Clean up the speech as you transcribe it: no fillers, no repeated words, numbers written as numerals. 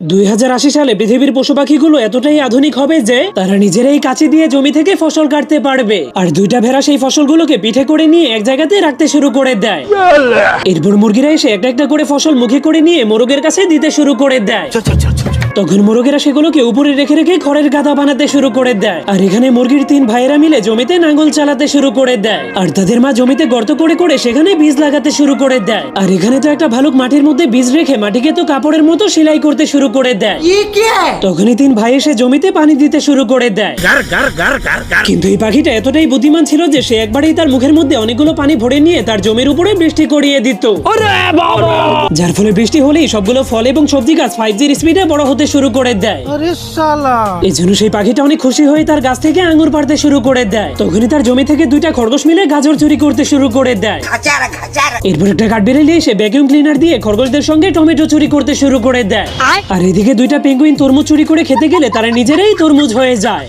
2080 সালে পৃথিবীর পশু পাখিগুলো এতটাই আধুনিক হবে যে তারা নিজেরাই কাঁচি দিয়ে জমি থেকে ফসল কাটতে পারবে। আর দুইটা ভেড়া সেই ফসলগুলোকে পিঠে করে নিয়ে এক জায়গাতে রাখতে শুরু করে দেয়। এরপর মুরগিরা এসে একটা একটা করে ফসল মুখে করে নিয়ে মোরগের কাছে দিতে শুরু করে দেয়। তখন মোরগেরা সেগুলোকে উপরে রেখে রেখে খড়ের গাদা বানাতে শুরু করে দেয়। আর এখানে মুরগির 3 ভাইয়েরা মিলে জমিতে নাঙ্গল চালাতে শুরু করে দেয়। আর তাদের মা জমিতে গর্ত করে করে সেখানে বীজ লাগাতে শুরু করে দেয়। আর এখানে তো একটা ভালুক মাটির মধ্যে বীজ রেখে মাটিকে তো কাপড়ের মতো সেলাই করতে শুরু করে দেয়। তখনই 3 ভাই এসে জমিতে পানি দিতে শুরু করে দেয়। কিন্তু এই পাখিটা এতটাই বুদ্ধিমান ছিল যে সে একবারেই তার মুখের মধ্যে অনেকগুলো পানি ভরে নিয়ে তার জমির উপরে বৃষ্টি করিয়ে দিত। যার ফলে বৃষ্টি হলেই সবগুলো ফল এবং সবজি গাছ 5G স্পিডে বড় হতে শুরু করে দেয়। এই জন্য সেই পাখিটা অনেক খুশি হয়ে তার গাছ থেকে আঙ্গুর পাড়তে শুরু করে দেয়। তখনই তার জমি থেকে 2টা খরগোশ মিলে গাজর চুরি করতে শুরু করে দেয়। এরপর একটা কাঠবিড়ালি এসে ভ্যাকুয়াম ক্লিনার দিয়ে খরগোশদের সঙ্গে টমেটো চুরি করতে শুরু করে দেয়। আর এদিকে 2টা পেঙ্গুইন তরমুজ চুরি করে খেতে গেলে তারা নিজেরাই তরমুজ হয়ে যায়।